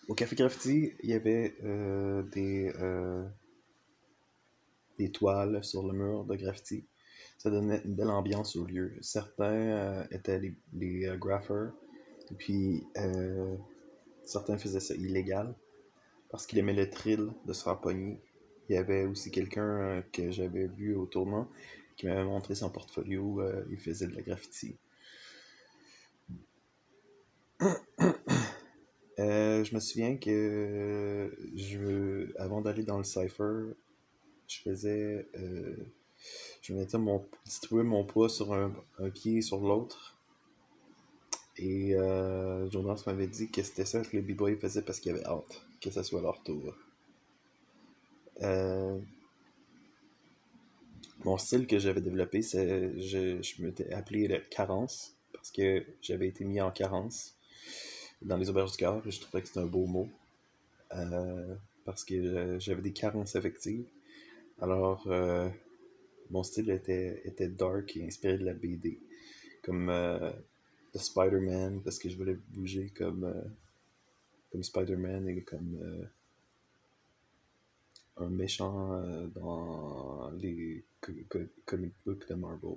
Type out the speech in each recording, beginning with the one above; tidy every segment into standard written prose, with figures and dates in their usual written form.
Au Café Graffiti, il y avait des toiles sur le mur de graffiti. Ça donnait une belle ambiance au lieu. Certains étaient les graffeurs, et puis certains faisaient ça illégal parce qu'ils aimaient le thrill de se faire pogner. Il y avait aussi quelqu'un que j'avais vu au tournoi qui m'avait montré son portfolio. Il faisait de la graffiti. Je me souviens que avant d'aller dans le cypher, je faisais, je mettais distribuais mon poids sur un pied et sur l'autre. Et Jonas m'avait dit que c'était ça que les b-boys faisaient parce qu'ils avaient hâte que ça soit leur tour. Euh, Mon style que j'avais développé, je m'étais appelé le carence parce que j'avais été mis en carence dans les auberges du cœur et je trouvais que c'était un beau mot euh, parce que j'avais des carences affectives. Alors, mon style était dark et inspiré de la BD, comme The Spider-Man parce que je voulais bouger comme Spider-Man et comme un méchant dans les comic books de Marvel.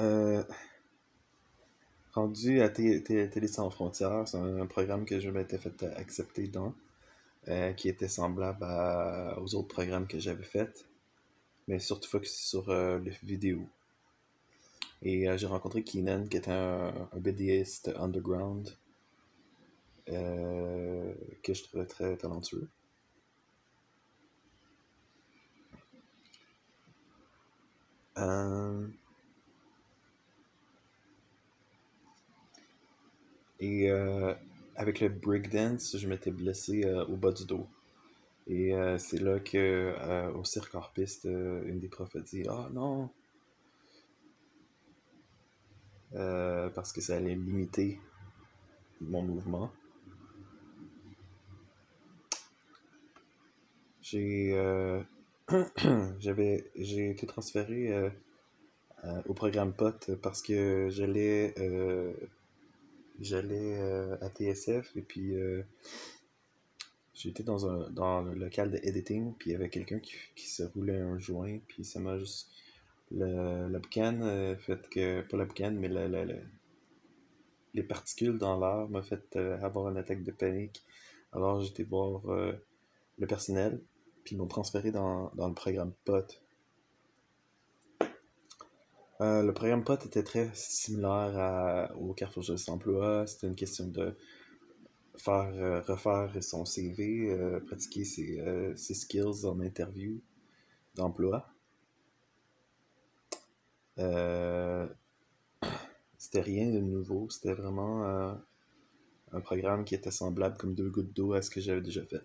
Euh, Rendu à Télé Sans Frontières, c'est un programme que je m'étais fait accepter dans, qui était semblable aux autres programmes que j'avais faits, mais surtout focusé sur les vidéos. Et j'ai rencontré Keenan, qui était un BDiste underground, que je trouvais très talentueux. Euh, et avec le breakdance, je m'étais blessé au bas du dos. Et c'est là que, au cirque hors piste, une des profs a dit: Ah non, parce que ça allait limiter mon mouvement. J'ai j'ai été transféré au programme POT parce que j'allais à TSF et puis j'étais dans le local de editing puis il y avait quelqu'un qui se roulait un joint puis ça m'a juste la boucane fait que pas la boucane mais les particules dans l'air m'a fait avoir une attaque de panique. Alors j'étais voir le personnel, puis ils m'ont transféré dans le programme POT. Le programme POT était très similaire au Carrefour Jeunesse Emploi. C'était une question de refaire son CV, pratiquer ses skills en interview d'emploi. Euh, C'était rien de nouveau. C'était vraiment un programme qui était semblable comme deux gouttes d'eau à ce que j'avais déjà fait.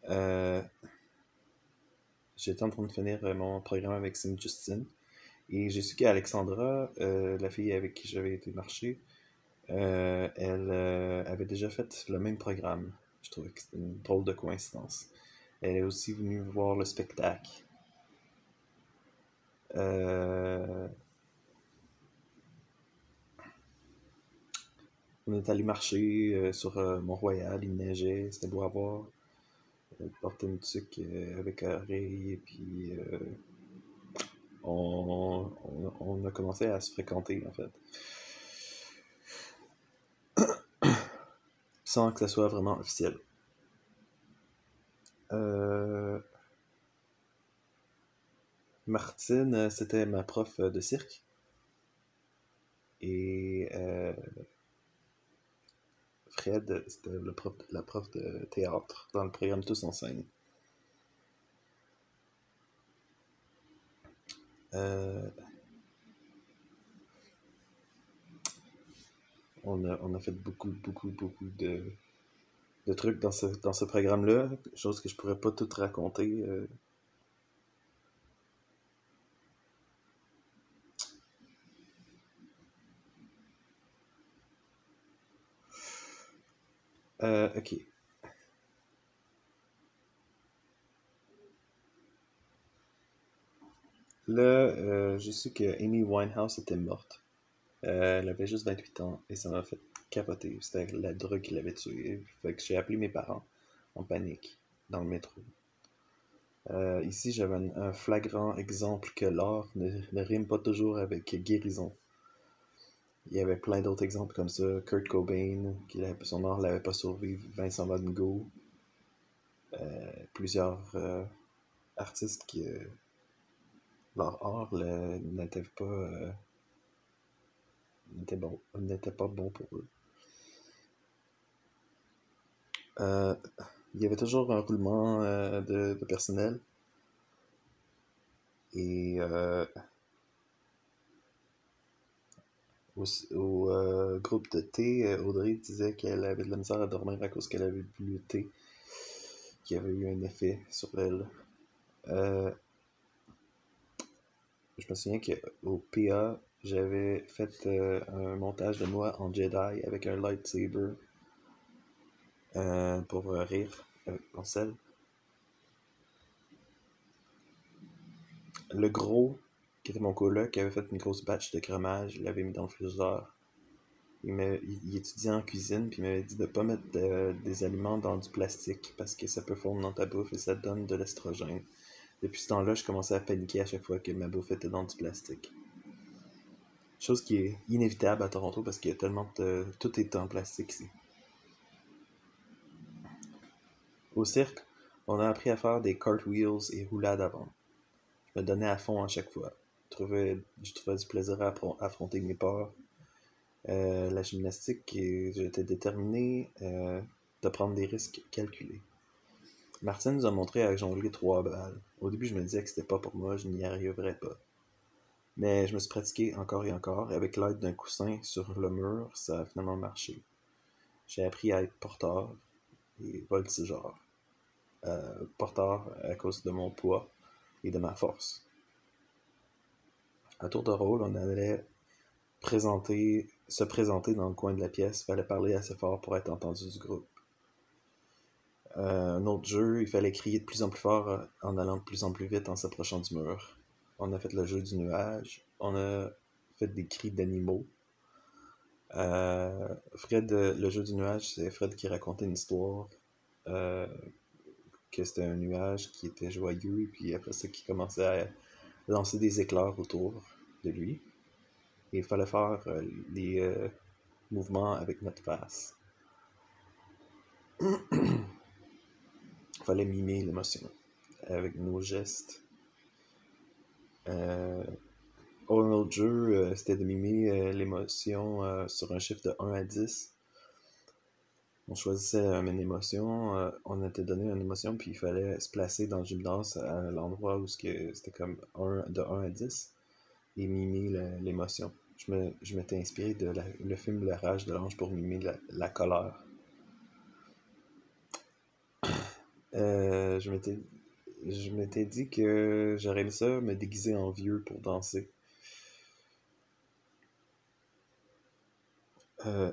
Euh, J'étais en train de finir mon programme avec Saint Justine et j'ai su qu'Alexandra, la fille avec qui j'avais été marcher, elle avait déjà fait le même programme. Je trouvais que c'était une drôle de coïncidence. Elle est aussi venue voir le spectacle. Euh, on est allé marcher sur Mont-Royal, il neigeait, c'était beau à voir. Elle portait une tuque avec oreille et puis on a commencé à se fréquenter en fait. Sans que ça soit vraiment officiel. Euh, Martine, c'était ma prof de cirque. Et Fred, c'était la prof de théâtre dans le programme Tous en scène. Euh, on a fait beaucoup de trucs dans ce programme-là, chose que je pourrais pas tout raconter. Ok. Là, j'ai su que Amy Winehouse était morte. Elle avait juste 28 ans et ça m'a fait capoter. C'était la drogue qui l'avait tuée. Fait que j'ai appelé mes parents en panique dans le métro. Ici, j'avais un flagrant exemple que l'art ne rime pas toujours avec guérison. Il y avait plein d'autres exemples comme ça. Kurt Cobain, son art l'avait pas survécu. Vincent Van Gogh. Plusieurs artistes qui leur art n'était pas n'était pas bon pour eux. Euh, il y avait toujours un roulement de personnel et au groupe de thé, Audrey disait qu'elle avait de la misère à dormir à cause qu'elle avait bu le thé qui avait eu un effet sur elle. Euh, je me souviens qu'au PA, j'avais fait un montage de moi en Jedi avec un lightsaber pour rire avec Marcel. Le gros, qui était mon coloc, qui avait fait une grosse batch de crémage, il l'avait mis dans le frigidaire. Il étudiait en cuisine, puis il m'avait dit de ne pas mettre des aliments dans du plastique parce que ça peut fondre dans ta bouffe et ça donne de l'estrogène. Depuis ce temps-là, je commençais à paniquer à chaque fois que ma bouffe était dans du plastique. Chose qui est inévitable à Toronto parce qu'il y a tellement de... Tout est en plastique ici. Au cirque, on a appris à faire des cartwheels et roulades avant. Je me donnais à fond à chaque fois. Je trouvais du plaisir à affronter mes peurs. La gymnastique, j'étais déterminé de prendre des risques calculés. Martine nous a montré à jongler 3 balles. Au début, je me disais que c'était pas pour moi, je n'y arriverais pas. Mais je me suis pratiqué encore et encore. Avec l'aide d'un coussin sur le mur, ça a finalement marché. J'ai appris à être porteur et voltigeur. Porteur à cause de mon poids et de ma force. À tour de rôle, on allait se présenter dans le coin de la pièce. Il fallait parler assez fort pour être entendu du groupe. Un autre jeu, il fallait crier de plus en plus fort en allant de plus en plus vite en s'approchant du mur. On a fait le jeu du nuage. On a fait des cris d'animaux. Le jeu du nuage, c'est Fred qui racontait une histoire que c'était un nuage qui était joyeux, et puis après ça, qui commençait à lancer des éclairs autour de lui. Et il fallait faire les mouvements avec notre face. Il fallait mimer l'émotion avec nos gestes. Un autre jeu, c'était de mimer l'émotion sur un chiffre de 1 à 10. On choisissait une émotion, on était donné une émotion, puis il fallait se placer dans le gymnase à l'endroit où c'était comme de 1 à 10 et mimer l'émotion. Je m'étais inspiré de le film La Rage de l'Ange pour mimer la colère. Je m'étais dit que j'aurais aimé ça me déguiser en vieux pour danser. Euh,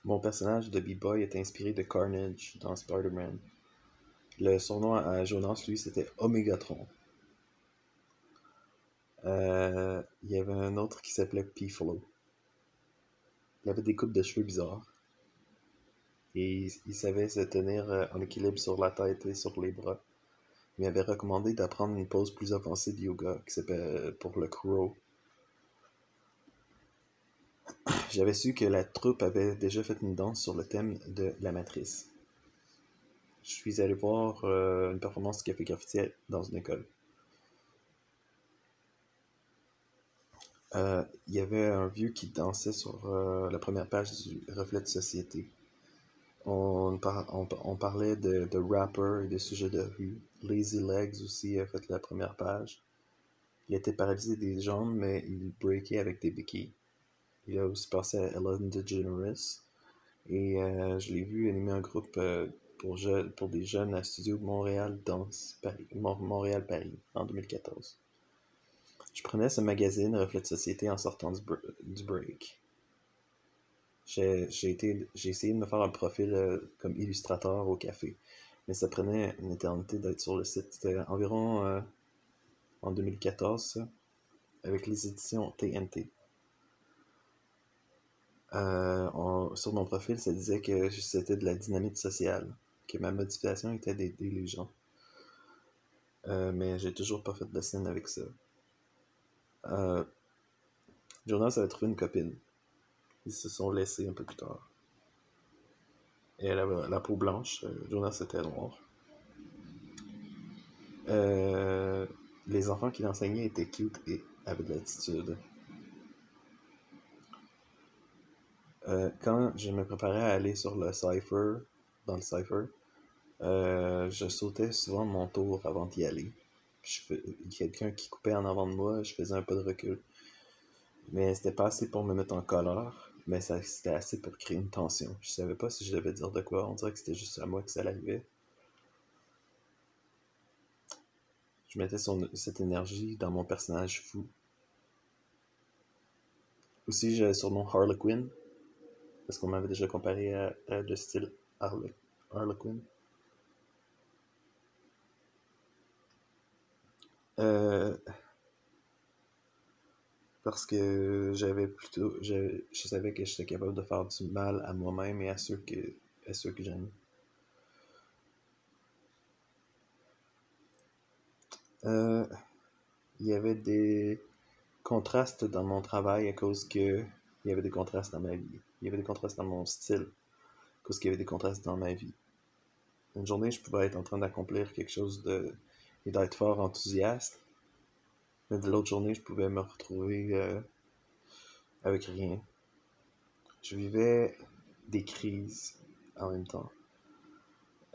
Mon personnage de B-Boy est inspiré de Carnage dans Spider-Man. Son nom à Jonas, lui, c'était Omegatron. Il y avait un autre qui s'appelait P-Flow. Il avait des coupes de cheveux bizarres. Et il savait se tenir en équilibre sur la tête et sur les bras. Il m'avait recommandé d'apprendre une pose plus avancée de yoga qui s'appelle pour le crow. J'avais su que la troupe avait déjà fait une danse sur le thème de la matrice. Je suis allé voir une performance de Café Graffiti dans une école. Il y avait un vieux qui dansait sur la première page du Reflet de Société. On parlait de rappers et de sujets de rue. Lazy Legs aussi a fait la première page. Il était paralysé des jambes, mais il breakait avec des béquilles. Il a aussi passé à Ellen DeGeneres. Et je l'ai vu animer un groupe pour des jeunes à Studio Montréal Danse Montréal-Paris en 2014. Je prenais ce magazine Reflet de Société en sortant du break. J'ai essayé de me faire un profil comme illustrateur au café, mais ça prenait une éternité d'être sur le site. C'était environ en 2014, ça, avec les éditions TNT. Sur mon profil, ça disait que c'était de la dynamite sociale, que ma motivation était d'aider les gens. Mais j'ai toujours pas fait de scène avec ça. Jonas avait trouvé une copine. Ils se sont laissés un peu plus tard. Et elle avait la peau blanche, Jonas était noir. Les enfants qu'il enseignait étaient cute et avaient de l'attitude. Quand je me préparais à aller sur le cypher, dans le cypher, je sautais souvent mon tour avant d'y aller. Quelqu'un qui coupait en avant de moi, je faisais un peu de recul. Mais c'était pas assez pour me mettre en colère, mais c'était assez pour créer une tension. Je savais pas si je devais dire de quoi, on dirait que c'était juste à moi que ça arrivait. Je mettais cette énergie dans mon personnage fou. Aussi, j'ai le surnom Harlequin, parce qu'on m'avait déjà comparé à le style Harlequin. Parce que je savais que j'étais capable de faire du mal à moi-même et à ceux que j'aime. Il y avait des contrastes dans mon travail à cause que il y avait des contrastes dans ma vie. Il y avait des contrastes dans mon style à cause qu'il y avait des contrastes dans ma vie. Une journée, je pouvais être en train d'accomplir quelque chose et d'être fort enthousiaste, mais de l'autre journée, je pouvais me retrouver avec rien. Je vivais des crises en même temps.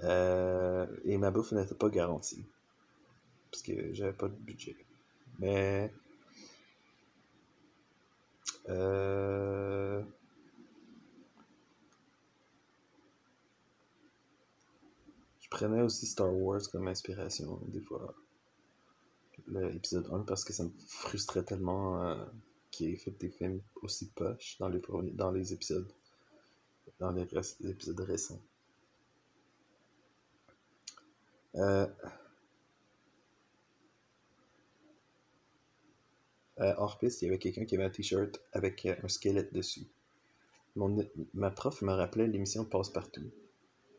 Et ma bouffe n'était pas garantie. Parce que j'avais pas de budget. Mais je prenais aussi Star Wars comme inspiration des fois. L'épisode 1 parce que ça me frustrait tellement qu'il ait fait des films aussi poches dans les épisodes épisodes récents. Hors piste, il y avait quelqu'un qui avait un t-shirt avec un squelette dessus. Ma prof me rappelait l'émission Passe-Partout.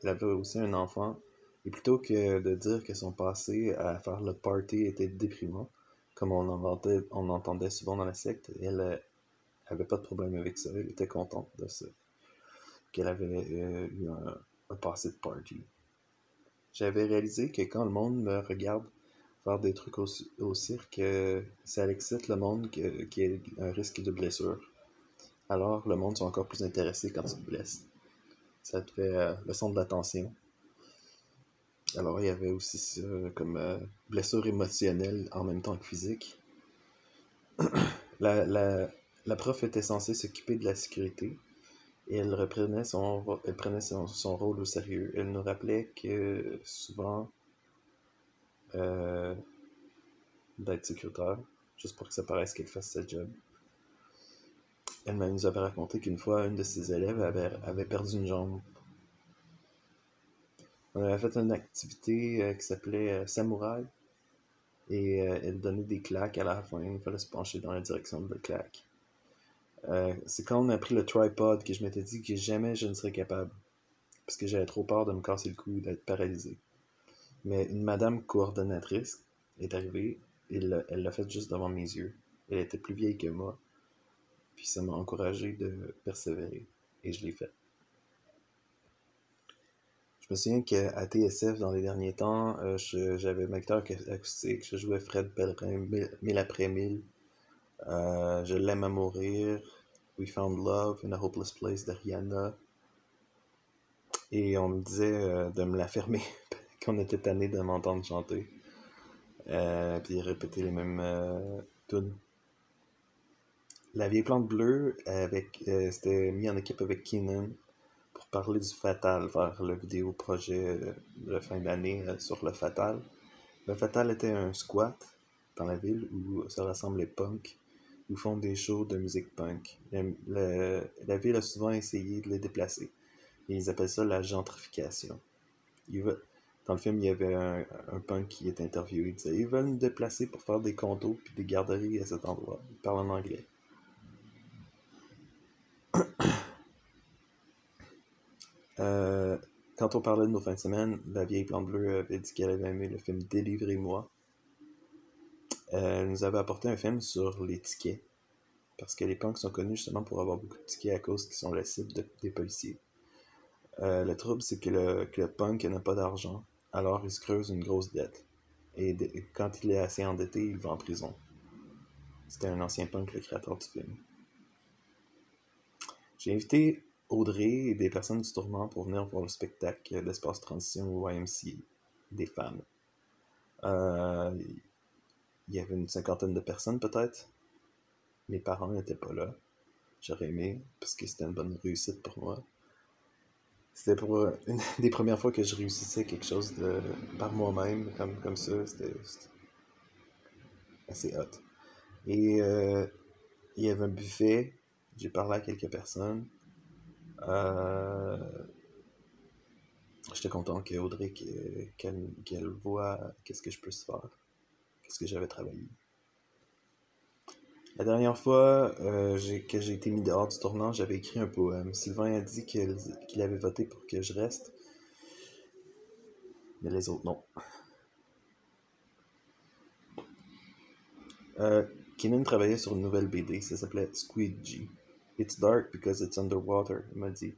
Elle avait aussi un enfant, et plutôt que de dire que son passé à faire le party était déprimant, comme on entendait souvent dans la secte, elle avait pas de problème avec ça, elle était contente de ça, qu'elle avait eu un passé de party. J'avais réalisé que quand le monde me regarde faire des trucs au cirque, ça excite le monde qui a un risque de blessure. Alors, le monde sont encore plus intéressés quand tu te blesses. Ça te fait le centre d'attention. Alors, il y avait aussi ça comme blessure émotionnelle en même temps que physique. La prof était censée s'occuper de la sécurité et elle prenait son rôle au sérieux. Elle nous rappelait que souvent, euh, d'être sécuritaire, juste pour que ça paraisse qu'elle fasse sa job. Elle nous avait raconté qu'une fois, une de ses élèves avait perdu une jambe. On avait fait une activité qui s'appelait Samouraï. Et elle donnait des claques à la fin. Il fallait se pencher dans la direction de la claque. C'est quand on a pris le tripod que je m'étais dit que jamais je ne serais capable. Parce que j'avais trop peur de me casser le cou et d'être paralysé. Mais une madame coordonnatrice est arrivée et elle l'a fait juste devant mes yeux. Elle était plus vieille que moi. Puis ça m'a encouragé de persévérer. Et je l'ai fait. Je me souviens qu'à TSF, dans les derniers temps, j'avais ma guitare acoustique, je jouais Fred Pellerin, Mille après mille. Je l'aime à mourir, We Found Love in a Hopeless Place de Rihanna. Et on me disait de me la fermer, qu'on était tanné de m'entendre chanter. Puis répéter les mêmes tunes. La vieille plante bleue, c'était mis en équipe avec Keenan pour parler du Fatal, faire le vidéo projet de fin d'année sur le Fatal. Le Fatal était un squat dans la ville où se rassemblent les punks, où font des shows de musique punk. La ville a souvent essayé de les déplacer. Et ils appellent ça la gentrification. Dans le film, il y avait un punk qui est interviewé. Il disait, ils veulent nous déplacer pour faire des condos puis des garderies à cet endroit. Il parle en anglais. Euh, Quand on parlait de nos fins de semaine, la vieille plante bleue avait dit qu'elle avait aimé le film Délivrez-moi. Elle nous avait apporté un film sur les tickets. Parce que les punks sont connus justement pour avoir beaucoup de tickets à cause qu'ils sont la cible des policiers. Le trouble, c'est que le punk n'a pas d'argent, alors il se creuse une grosse dette. Et quand il est assez endetté, il va en prison. C'était un ancien punk, le créateur du film. J'ai invité Audrey et des personnes du tournant pour venir voir le spectacle d'Espace Transition au YMCA, des femmes. Il y avait une cinquantaine de personnes peut-être. Mes parents n'étaient pas là. J'aurais aimé, parce que c'était une bonne réussite pour moi. C'était pour une des premières fois que je réussissais quelque chose par moi-même, comme ça. C'était assez hot. Et il y avait un buffet. J'ai parlé à quelques personnes. Euh, J'étais content qu'Audrey qu'elle voit qu'est-ce que je peux se faire, qu'est-ce que j'avais travaillé. La dernière fois que j'ai été mis dehors du tournant, j'avais écrit un poème. Sylvain a dit qu'il avait voté pour que je reste, mais les autres non. Kenan travaillait sur une nouvelle BD, ça s'appelait Squidgy. It's dark because it's underwater, il m'a dit.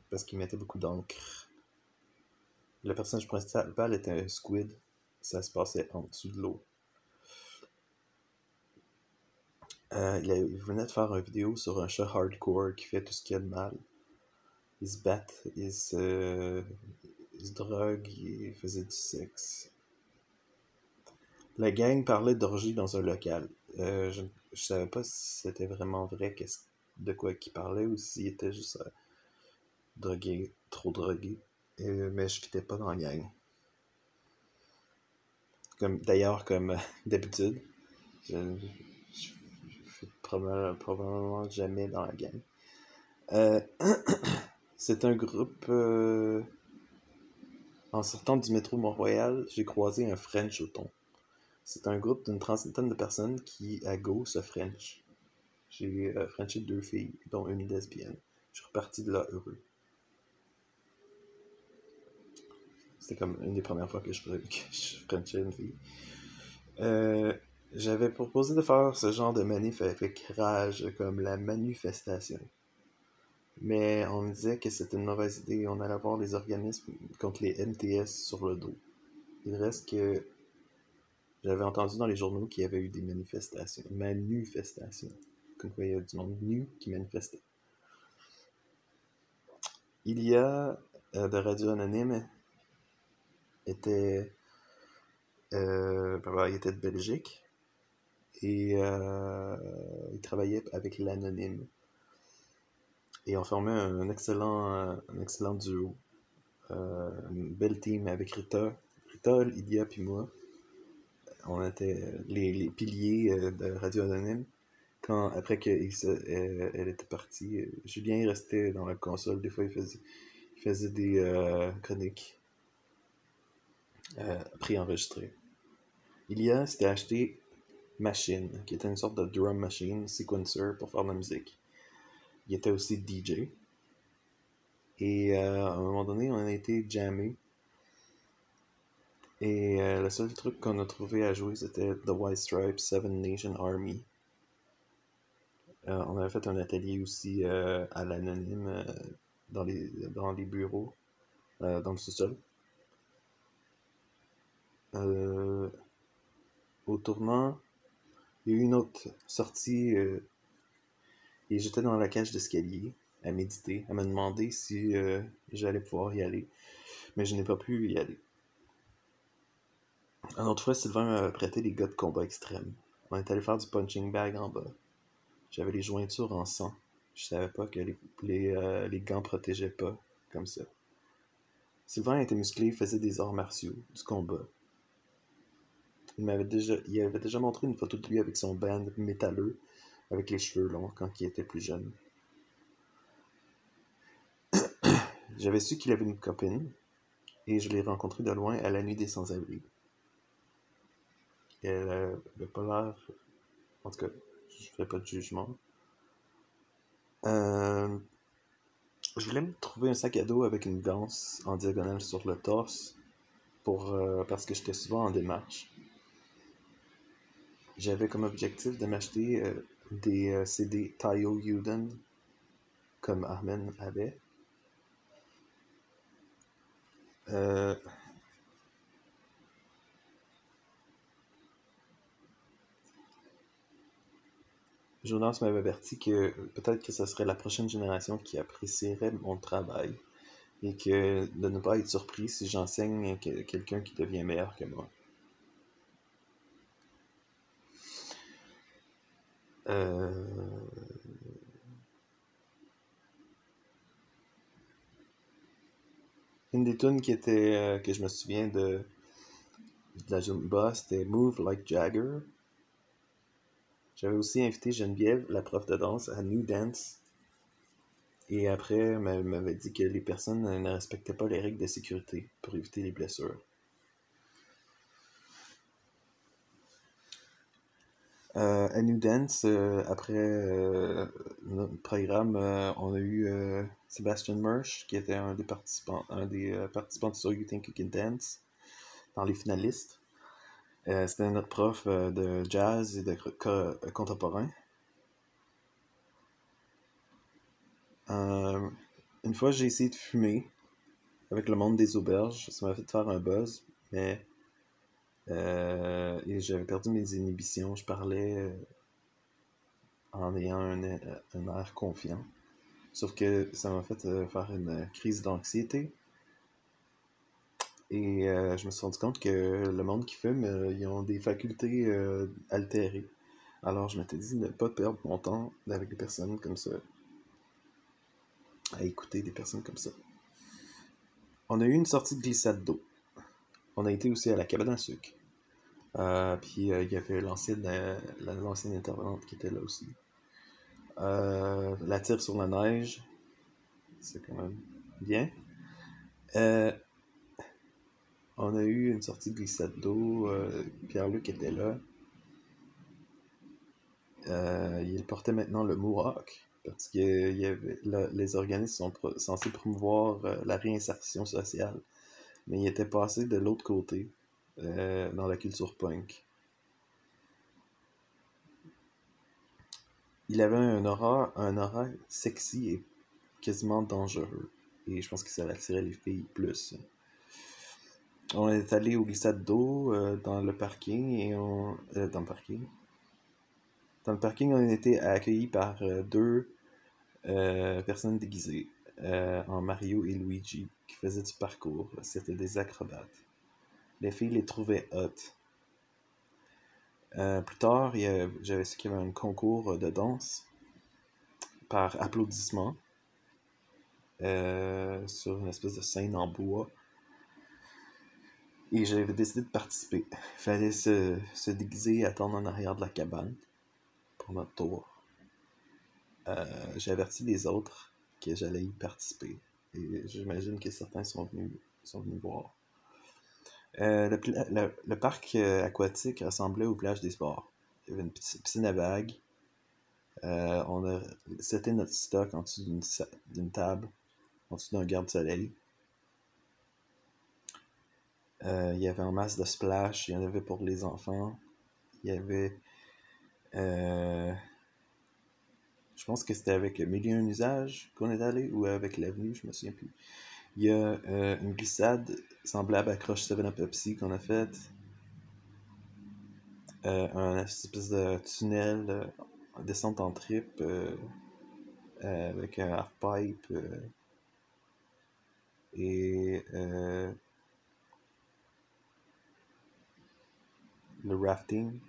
Parce qu'il mettait beaucoup d'encre. Le personnage principal était un squid, ça se passait en dessous de l'eau. Il venait de faire une vidéo sur un chat hardcore qui fait tout ce qu'il y a de mal. Il se bat, il se drogue, il faisait du sexe. La gang parlait d'orgie dans un local. Je savais pas si c'était vraiment vrai de quoi qu'il parlait ou s'il était juste drogué, trop drogué. Mais je fitais pas dans la gang. D'ailleurs, comme d'habitude, je fais probablement jamais dans la gang. C'est un groupe... En sortant du métro Mont-Royal, j'ai croisé un French au thon. C'est un groupe d'une trentaine de personnes qui, à go, se French. J'ai Frenché 2 filles, dont une lesbienne. Je suis reparti de là heureux. C'était comme une des premières fois que je Frenchais une fille. J'avais proposé de faire ce genre de manif avec rage, comme la manifestation. Mais on me disait que c'était une mauvaise idée. On allait voir les organismes contre les MTS sur le dos. Il reste que j'avais entendu dans les journaux qu'il y avait eu des manifestations. Comme quoi il y a du monde nu qui manifestait. Il y a de Radio Anonyme était il était de Belgique et il travaillait avec l'Anonyme. Et on formait un excellent duo. Une belle team avec Rita, Lydia puis moi. On était les piliers de Radio Anonyme. Après qu'elle était partie, Julien restait dans la console. Des fois, il faisait des chroniques préenregistrées. Ilia s'était acheté Machine, qui était une sorte de drum machine, sequencer pour faire de la musique. Il était aussi DJ. Et à un moment donné, on a été jammé. Et le seul truc qu'on a trouvé à jouer, c'était The White Stripes, Seven Nation Army. On avait fait un atelier aussi à l'anonyme dans les bureaux, dans le sous-sol. Au tournant, il y a eu une autre sortie et j'étais dans la cage d'escalier à méditer, à me demander si j'allais pouvoir y aller. Mais je n'ai pas pu y aller. Un autre fois, Sylvain m'a prêté les gars de combat extrême. On est allé faire du punching bag en bas. J'avais les jointures en sang. Je savais pas que les gants protégeaient pas, comme ça. Sylvain était musclé, faisait des arts martiaux, du combat. Il avait déjà montré une photo de lui avec son band métalleux, avec les cheveux longs, quand il était plus jeune. J'avais su qu'il avait une copine et je l'ai rencontré de loin à la nuit des sans-abri. Et elle avait pas l'air... En tout cas, je ferai pas de jugement. Euh, je voulais me trouver un sac à dos avec une ganse en diagonale sur le torse parce que j'étais souvent en démarche. J'avais comme objectif de m'acheter des CD Tayo Yuden comme Armen avait. Euh, Jonas m'avait averti que peut-être que ce serait la prochaine génération qui apprécierait mon travail et que de ne pas être surpris si j'enseigne quelqu'un qui devient meilleur que moi. Euh, Une des tunes que je me souviens de la Zumba, c'était Move Like Jagger. J'avais aussi invité Geneviève, la prof de danse, à New Dance. Et après, elle m'avait dit que les personnes ne respectaient pas les règles de sécurité pour éviter les blessures. À New Dance, après notre programme, on a eu Sebastian Mersch, qui était un des participants de So You Think You Can Dance, dans les finalistes. C'était notre prof de jazz et de contemporain. Euh, une fois, j'ai essayé de fumer avec le monde des auberges. Ça m'a fait faire un buzz, mais et j'avais perdu mes inhibitions. Je parlais en ayant un air confiant. Sauf que ça m'a fait faire une crise d'anxiété. Et je me suis rendu compte que le monde qui fume, ils ont des facultés altérées. Alors je m'étais dit de ne pas perdre mon temps avec des personnes comme ça, à écouter des personnes comme ça. On a eu une sortie de glissade d'eau. On a été aussi à la cabane à sucre. Puis il y avait l'ancienne intervenante qui était là aussi. La tire sur la neige, c'est quand même bien. Euh, on a eu une sortie de glissade d'eau. Pierre-Luc était là. Il portait maintenant le mohawk parce que les organismes sont censés promouvoir la réinsertion sociale. Mais il était passé de l'autre côté, dans la culture punk. Il avait un aura sexy et quasiment dangereux. Et je pense que ça attirait les filles plus. On est allé au glissade d'eau dans le parking dans le parking. Dans le parking, on a été accueillis par deux personnes déguisées en Mario et Luigi qui faisaient du parcours. C'était des acrobates. Les filles les trouvaient hot. Plus tard, j'avais su qu'il y avait un concours de danse par applaudissement sur une espèce de scène en bois. Et j'avais décidé de participer. Il fallait se déguiser et attendre en arrière de la cabane pour notre tour. J'ai averti les autres que j'allais y participer. Et j'imagine que certains sont venus voir. Le parc aquatique ressemblait au village des sports. Il y avait une petite piscine à vagues. C'était notre stock en dessous d'une table, en dessous d'un garde-soleil. Il y avait en masse de splash, il y en avait pour les enfants. Il y avait... je pense que c'était avec Mille et un usages qu'on est allé, ou avec l'avenue, je me souviens plus. Il y a une glissade semblable à Crush 7 Pepsi qu'on a faite. Un espèce de tunnel descente en trip avec un half-pipe et le rafting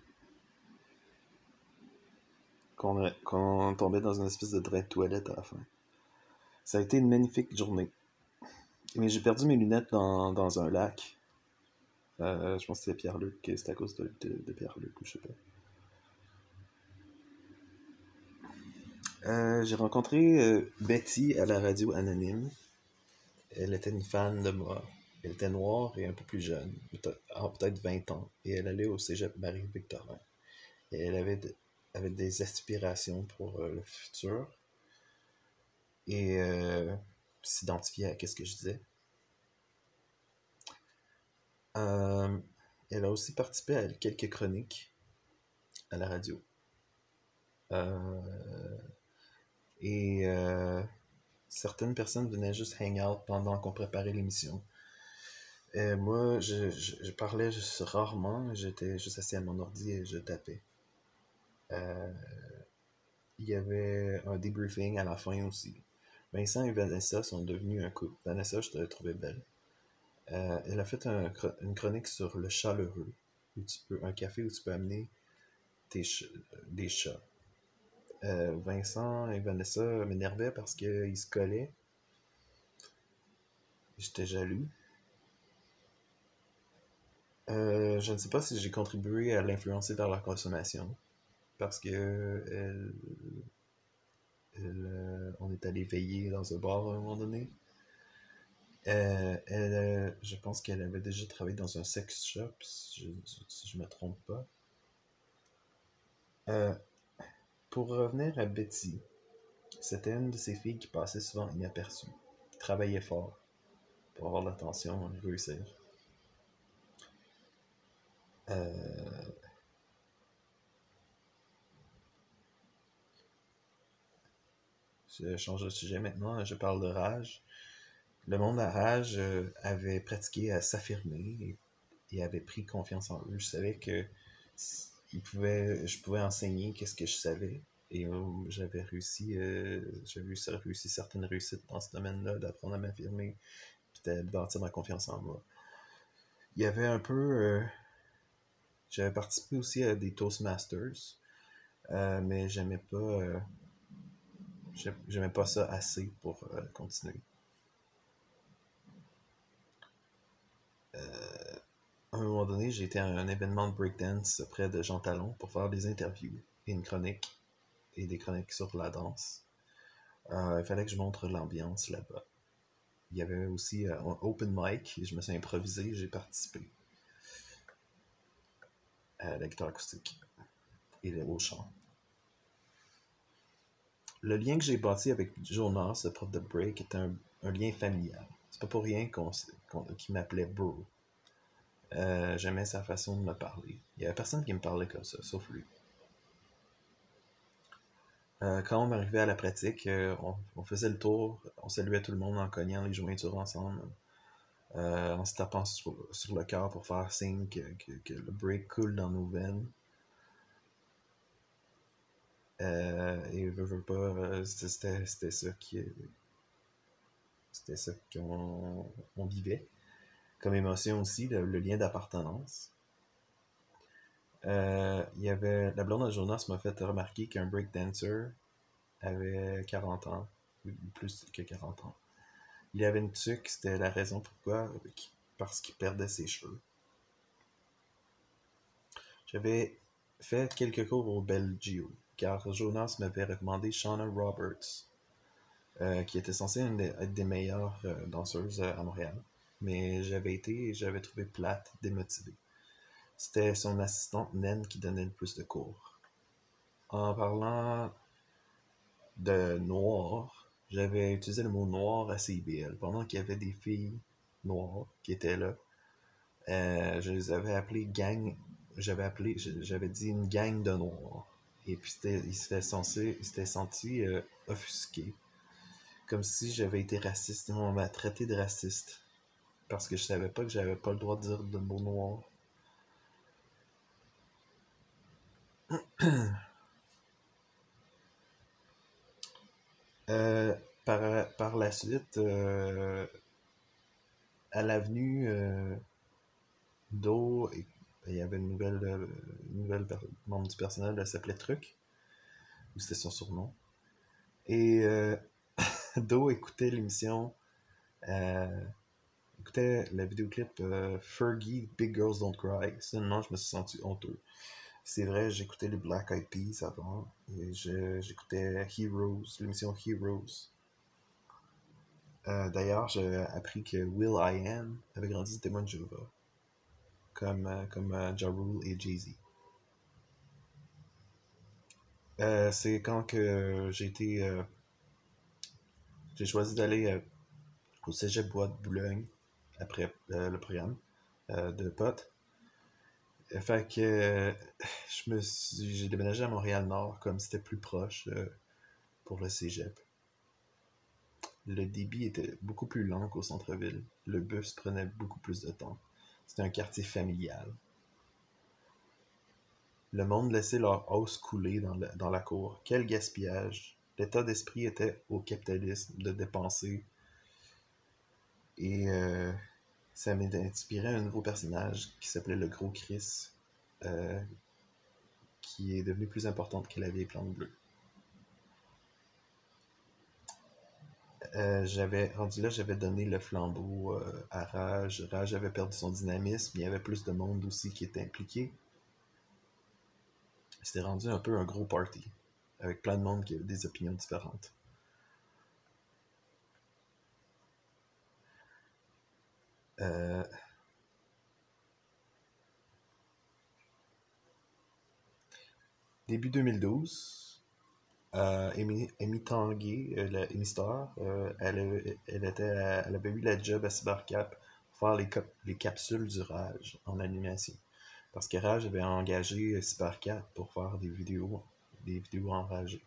qu'on tombait dans une espèce de drain de toilette à la fin. Ça a été une magnifique journée. Mais j'ai perdu mes lunettes dans un lac. Je pense que c'était Pierre-Luc, c'était à cause de Pierre-Luc, ou je sais pas. J'ai rencontré Betty à la radio anonyme. Elle était une fan de moi. Elle était noire et un peu plus jeune, peut-être 20 ans, et elle allait au cégep Marie-Victorin. Et elle avait des aspirations pour le futur et s'identifier à ce que je disais. Euh, Elle a aussi participé à quelques chroniques à la radio. Euh, et certaines personnes venaient juste hang out pendant qu'on préparait l'émission. Et moi, je parlais juste rarement, j'étais juste assis à mon ordi et je tapais. Euh, il y avait un debriefing à la fin aussi. Vincent et Vanessa sont devenus un couple. Vanessa, je te trouvais belle. Elle a fait une chronique sur le chaleureux, un café où tu peux amener des chats. Vincent et Vanessa m'énervaient parce qu'ils se collaient. J'étais jaloux. Je ne sais pas si j'ai contribué à l'influencer vers leur consommation. Parce que on est allé veiller dans un bar à un moment donné. Je pense qu'elle avait déjà travaillé dans un sex shop, si je me trompe pas. Euh, pour revenir à Betty, c'était une de ces filles qui passait souvent inaperçue, qui travaillait fort pour avoir l'attention et réussir. Euh, je change de sujet maintenant, je parle de Rage. Le monde à Rage avait pratiqué à s'affirmer et avait pris confiance en eux. Je savais que je pouvais enseigner qu'est-ce que je savais. Et j'avais réussi certaines réussites dans ce domaine-là, d'apprendre à m'affirmer, puis de bâtir ma confiance en moi. Il y avait un peu. J'avais participé aussi à des Toastmasters, mais j'aimais pas ça assez pour continuer. À un moment donné, j'ai été à un événement de breakdance près de Jean Talon pour faire des interviews et une chronique et des chroniques sur la danse. Il fallait que je montre l'ambiance là-bas. Il y avait aussi un open mic et je me suis improvisé, j'ai participé à la guitare acoustique et au chant. Le lien que j'ai bâti avec Jonas, le prof de break, est un lien familial. C'est pas pour rien qu'il m'appelait Bro. J'aimais sa façon de me parler. Il y avait personne qui me parlait comme ça, sauf lui. Quand on arrivait à la pratique, on faisait le tour, on saluait tout le monde en cognant les jointures ensemble, en se tapant sur le cœur pour faire signe que le break coule dans nos veines. Et veux pas, c'était ça qu'on vivait. Comme émotion aussi, le lien d'appartenance. Il y avait la blonde de Jonas m'a fait remarquer qu'un breakdancer avait 40 ans, plus que 40 ans. Il avait une tuque, c'était la raison pourquoi, parce qu'il perdait ses cheveux. J'avais fait quelques cours au Belgio, car Jonas m'avait recommandé Shauna Roberts, qui était censée être des meilleures danseuses à Montréal. Mais j'avais trouvé plate, démotivée. C'était son assistante Naine qui donnait le plus de cours. En parlant de noir, j'avais utilisé le mot noir à CIBL. Pendant qu'il y avait des filles noires qui étaient là, je les avais appelées gang. J'avais dit une gang de noirs. Et puis il s'était senti offusqué. Comme si j'avais été raciste. On m'a traité de raciste. Parce que je savais pas que j'avais pas le droit de dire de mots noirs. Euh, par la suite, à l'avenue d'eau, il y avait une nouvelle membre du personnel, elle s'appelait Truc, ou c'était son surnom. Et Do écoutait l'émission, euh, écoutait le vidéoclip Fergie, Big Girls Don't Cry. Seulement, je me suis senti honteux. C'est vrai, j'écoutais les Black Eyed Peas avant, et j'écoutais Heroes, l'émission Heroes. D'ailleurs, j'ai appris que Will I Am avait grandi témoin de Jéhovah, comme Ja Rule et Jay-Z. C'est quand que j'ai choisi d'aller au Cégep Bois de Boulogne après le programme de potes. Fait que j'ai déménagé à Montréal-Nord comme c'était plus proche pour le Cégep. Le débit était beaucoup plus lent qu'au centre-ville. Le bus prenait beaucoup plus de temps. C'était un quartier familial. Le monde laissait leur hausse couler dans la cour. Quel gaspillage! L'état d'esprit était au capitalisme de dépenser. Et ça m'a inspiré un nouveau personnage qui s'appelait le Gros Chris, euh, qui est devenu plus importante que la vieille plante bleue. Rendu là, j'avais donné le flambeau à Raj. Raj avait perdu son dynamisme. Il y avait plus de monde aussi qui était impliqué. C'était rendu un peu un gros party, avec plein de monde qui avait des opinions différentes. Euh, Début 2012, Amy Tanguay, Amy Star, elle avait eu la job à Cybercap pour faire les capsules du Rage en animation. Parce que Rage avait engagé Cybercap pour faire des vidéos enragées.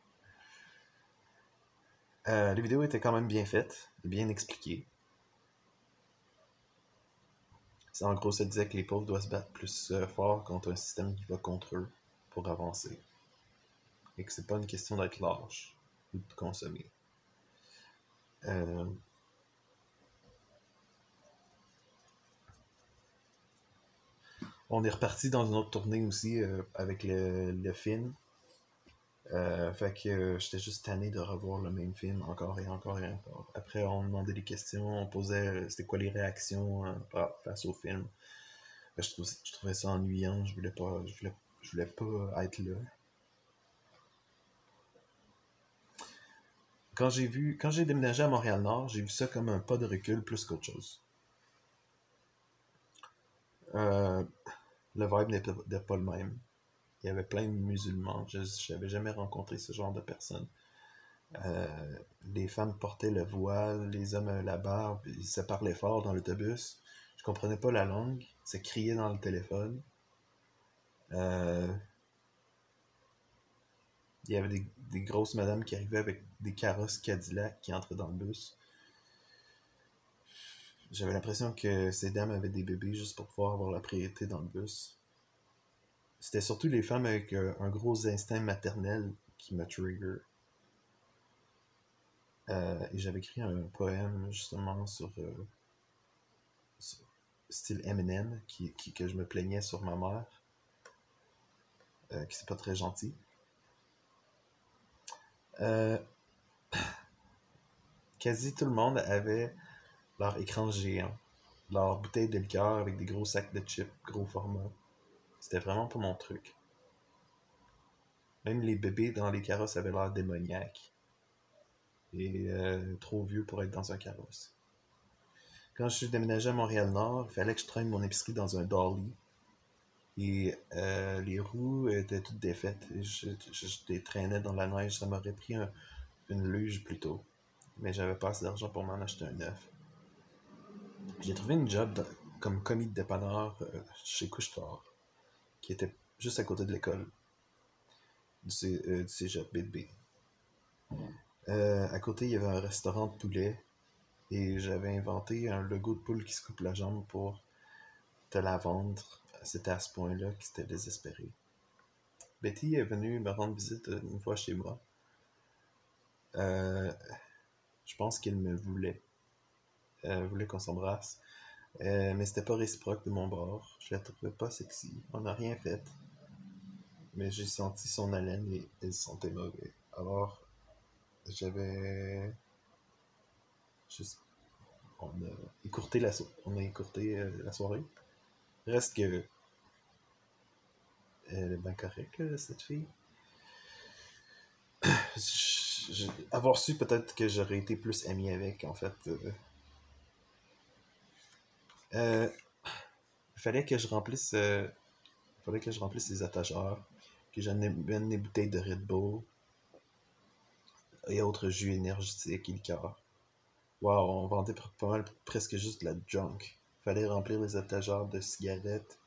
Les vidéos étaient quand même bien faites, bien expliquées. En gros, ça disait que les pauvres doivent se battre plus fort contre un système qui va contre eux pour avancer. Et que c'est pas une question d'être lâche ou de consommer. Euh, on est reparti dans une autre tournée aussi avec le film. Fait que j'étais juste tanné de revoir le même film encore et encore et encore. Après, on demandait des questions, on posait c'était quoi les réactions face au film. Je trouvais ça ennuyant, je voulais pas être là. Quand j'ai déménagé à Montréal-Nord, j'ai vu ça comme un pas de recul plus qu'autre chose. Euh, le vibe n'était pas le même. Il y avait plein de musulmans. Je n'avais jamais rencontré ce genre de personnes. Les femmes portaient le voile, les hommes la barbe, ils se parlaient fort dans l'autobus. Je comprenais pas la langue, ça criait dans le téléphone. Euh, il y avait des grosses madames qui arrivaient avec des carrosses Cadillac qui entraient dans le bus. J'avais l'impression que ces dames avaient des bébés juste pour pouvoir avoir la priorité dans le bus. C'était surtout les femmes avec un gros instinct maternel qui me trigger. Et j'avais écrit un poème justement sur style Eminem que je me plaignais sur ma mère, qui c'est pas très gentil. Euh, Quasi tout le monde avait leur écran géant, leur bouteille de liqueur avec des gros sacs de chips, gros format. C'était vraiment pas mon truc. Même les bébés dans les carrosses avaient l'air démoniaques et trop vieux pour être dans un carrosse. Quand je suis déménagé à Montréal-Nord, il fallait que je traîne mon épicerie dans un dolly. Et les roues étaient toutes défaites. Je les traînais dans la neige. Ça m'aurait pris une luge plus tôt. Mais j'avais pas assez d'argent pour m'en acheter un neuf. J'ai trouvé une job comme commis de dépanneur chez Couche-Tard, qui était juste à côté de l'école du cégep B2B. À côté, il y avait un restaurant de poulet et j'avais inventé un logo de poule qui se coupe la jambe pour te la vendre. C'était à ce point-là que c'était désespéré. Betty est venue me rendre visite une fois chez moi. Euh, je pense qu'elle me voulait. Elle voulait qu'on s'embrasse. Mais c'était pas réciproque de mon bord. Je la trouvais pas sexy. On n'a rien fait. Mais j'ai senti son haleine et elle sentait mauvais. Alors, j'avais juste. On a écourté la soirée. Reste que. Elle est bien correcte, là, cette fille. avoir su, peut-être que j'aurais été plus ami avec, en fait. Euh, il fallait que je remplisse, fallait que je remplisse les étagères, que j'amène des bouteilles de Red Bull et autres jus énergétiques et liqueurs. Wow, on vendait pas mal, presque juste de la junk. Fallait remplir les étagères de cigarettes.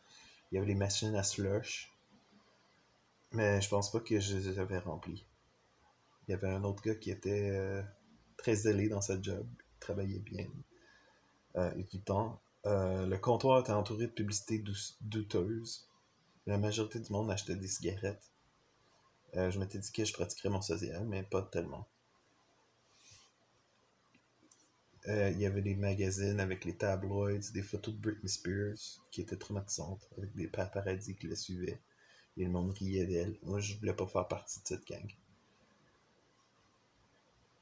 Il y avait les machines à slush. Mais je pense pas que je les avais remplies. Il y avait un autre gars qui était très zélé dans sa job. Il travaillait bien. Et tout le temps. Le comptoir était entouré de publicités douteuses. La majorité du monde achetait des cigarettes. Je m'étais dit que je pratiquerais mon social, mais pas tellement. Il y avait des magazines avec les tabloïds, des photos de Britney Spears qui étaient traumatisantes, avec des paparazzis qui la suivaient. Et le monde riait d'elle. Moi, je voulais pas faire partie de cette gang.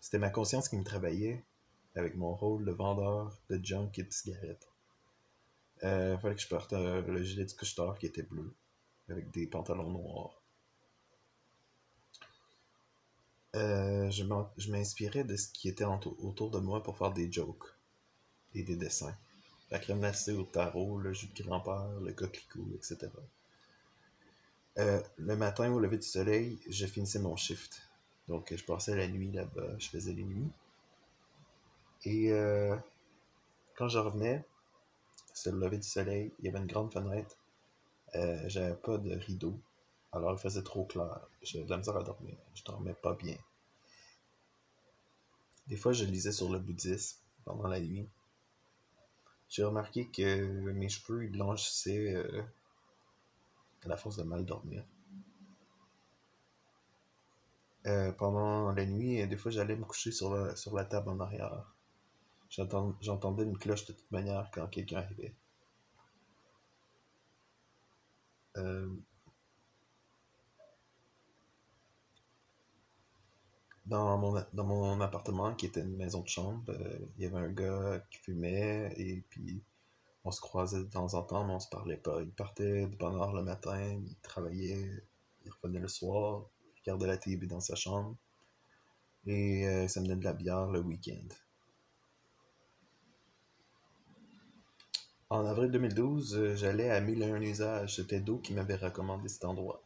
C'était ma conscience qui me travaillait, avec mon rôle de vendeur de junk et de cigarettes. Fallait que je porte le gilet du couche-tard qui était bleu, avec des pantalons noirs. Je m'inspirais de ce qui était autour de moi pour faire des jokes et des dessins. La crème glacée au tarot, le jus de grand-père, le coquelicot, etc. Le matin, au lever du soleil, je finissais mon shift. Donc, je passais la nuit là-bas, je faisais les nuits. Et quand je revenais, c'était le lever du soleil, il y avait une grande fenêtre. J'avais pas de rideau, alors il faisait trop clair. J'avais de la misère à dormir. Je dormais pas bien. Des fois, je lisais sur le bouddhisme pendant la nuit. J'ai remarqué que mes cheveux ils blanchissaient à la force de mal dormir. Pendant la nuit, des fois, j'allais me coucher sur la table en arrière. J'entendais une cloche de toute manière quand quelqu'un arrivait. Euh, dans mon appartement, qui était une maison de chambre, il y avait un gars qui fumait et puis on se croisait de temps en temps, mais on se parlait pas. Il partait de bonne heure le matin, il travaillait, il revenait le soir, il regardait la TV dans sa chambre et il s'amenait de la bière le week-end. En avril 2012, j'allais à 1001 usages. C'était Do qui m'avait recommandé cet endroit.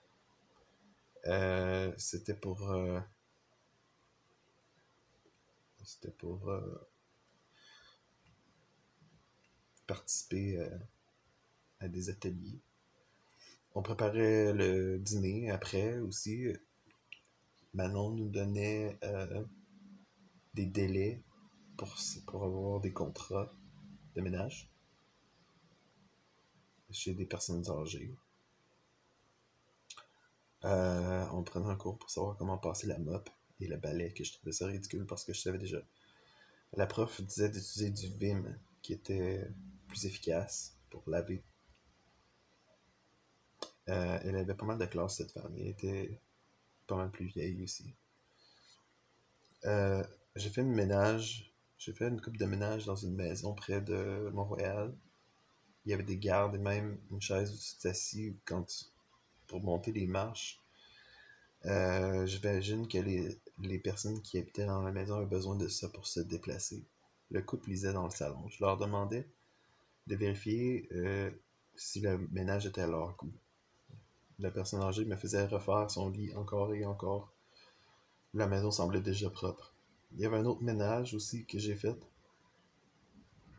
C'était pour participer à des ateliers. On préparait le dîner après aussi. Manon nous donnait des délais pour, pour avoir des contrats de ménage chez des personnes âgées. On prenait un cours pour savoir comment passer la mop et le balai, que je trouvais ça ridicule parce que je savais déjà. La prof disait d'utiliser du Vim qui était plus efficace pour laver. Elle avait pas mal de classe, cette femme. Elle était pas mal plus vieille aussi. Euh, j'ai fait une ménage. J'ai fait une coupe de ménage dans une maison près de Montréal. Il y avait des gardes et même une chaise où tu t'assis pour monter les marches. J'imagine que les personnes qui habitaient dans la maison avaient besoin de ça pour se déplacer. Le couple lisait dans le salon. Je leur demandais de vérifier si le ménage était à leur goût. La personne âgée me faisait refaire son lit encore et encore. La maison semblait déjà propre. Il y avait un autre ménage aussi que j'ai fait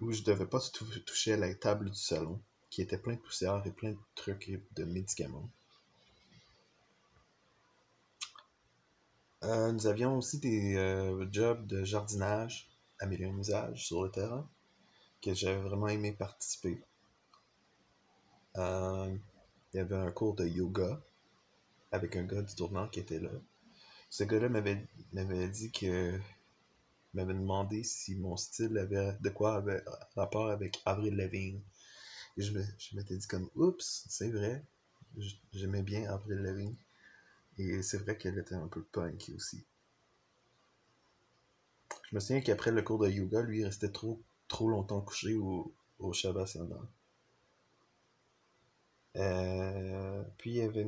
où je devais pas toucher à la table du salon qui était plein de poussière et plein de trucs et de médicaments. Nous avions aussi des jobs de jardinage à mille et un usages sur le terrain que j'avais vraiment aimé participer. Euh, il y avait un cours de yoga avec un gars du tournant qui était là. Ce gars-là m'avait dit que m'avait demandé si mon style avait de quoi avait rapport avec Avril Lavigne. Et je m'étais dit comme oups, c'est vrai. J'aimais bien Avril Lavigne. Et c'est vrai qu'elle était un peu punk aussi. Je me souviens qu'après le cours de yoga, lui, il restait trop longtemps couché au Shavasana. Puis il y avait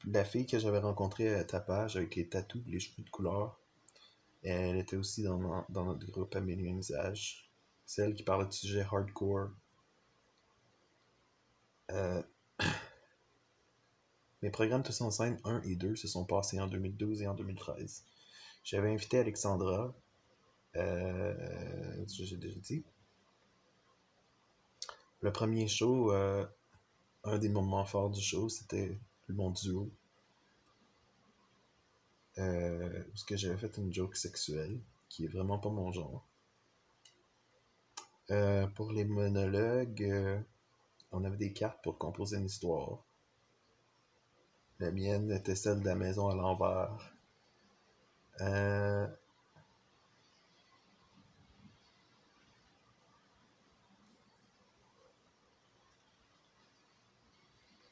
La fille que j'avais rencontrée à Tapage avec les tatous, les cheveux de couleur, elle était aussi dans notre groupe Amélie un usage. Celle qui parlait de sujets hardcore. Euh, Mes programmes Tous en scène 1 et 2 se sont passés en 2012 et en 2013. J'avais invité Alexandra, j'ai déjà dit. Le premier show, un des moments forts du show, c'était mon duo. Où ce que j'avais fait une joke sexuelle, qui est vraiment pas mon genre. Pour les monologues, on avait des cartes pour composer une histoire. La mienne était celle de la maison à l'envers. Euh,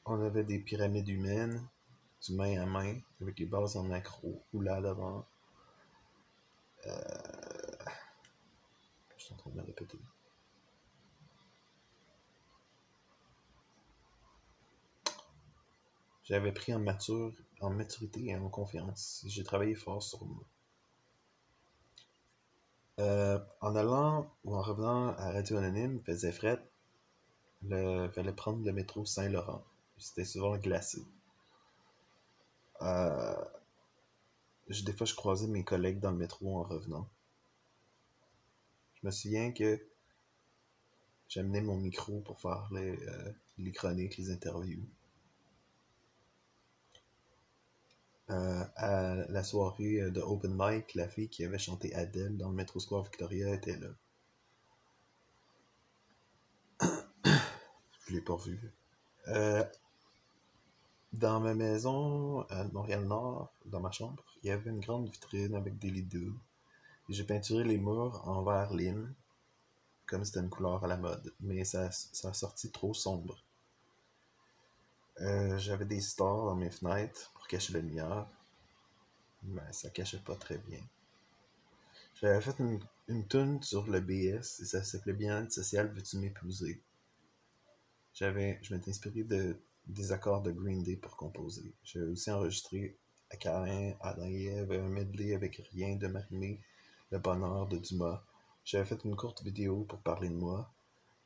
on avait des pyramides humaines, du main à main, avec les bases en accro, roulades avant. Je suis en train de me répéter. J'avais pris en maturité et en confiance. J'ai travaillé fort sur moi. En allant ou en revenant à Radio Anonyme, il faisait fret. Fallait prendre le métro Saint-Laurent. C'était souvent glacé. Euh, des fois, je croisais mes collègues dans le métro en revenant. Je me souviens que j'amenais mon micro pour faire les chroniques, les interviews. À la soirée de Open Mic, la fille qui avait chanté Adele dans le Metro Square Victoria était là. Je l'ai pas vue. Euh, Dans ma maison à Montréal-Nord, dans ma chambre, il y avait une grande vitrine avec des lits doux. Et j'ai peinturé les murs en vert lime, comme c'était une couleur à la mode, mais ça a sorti trop sombre. J'avais des stores dans mes fenêtres pour cacher la lumière, mais ça cachait pas très bien. J'avais fait une toune sur le BS et ça s'appelait Bien-être social, veux-tu m'épouser? Je m'étais inspiré des accords de Green Day pour composer. J'avais aussi enregistré à Carin, Adam et Ève, un medley avec Rien de Marimé, Le Bonheur de Dumas. J'avais fait une courte vidéo pour parler de moi,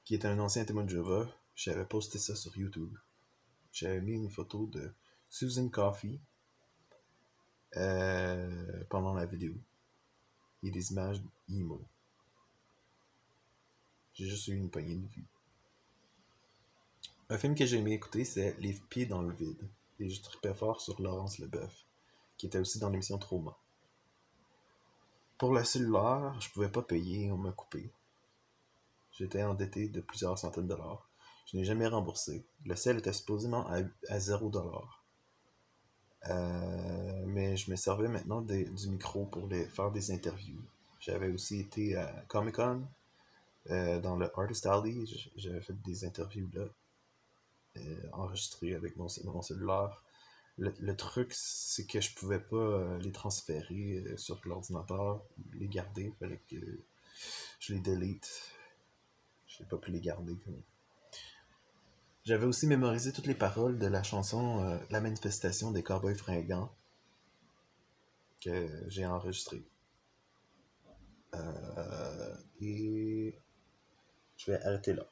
qui était un ancien témoin de Jéhovah. J'avais posté ça sur YouTube. J'avais mis une photo de Susan Coffey pendant la vidéo. Et des images emo. J'ai juste eu une poignée de vues. Un film que j'ai aimé écouter, c'est Les pieds dans le vide. Et je trippais fort sur Laurence Leboeuf, qui était aussi dans l'émission Trauma. Pour le cellulaire, je pouvais pas payer, on m'a coupé. J'étais endetté de plusieurs centaines de dollars. Je n'ai jamais remboursé. Le sel était supposément à 0$. Mais je me servais maintenant du micro pour faire des interviews. J'avais aussi été à Comic-Con, dans le Artist Alley. J'avais fait des interviews là, enregistrées avec mon cellulaire. Le truc, c'est que je pouvais pas les transférer sur l'ordinateur, les garder. Il fallait que je les delete. Je n'ai pas pu les garder. J'avais aussi mémorisé toutes les paroles de la chanson La manifestation des Cowboys fringants que j'ai enregistrée. Et je vais arrêter là.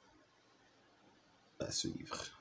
À suivre.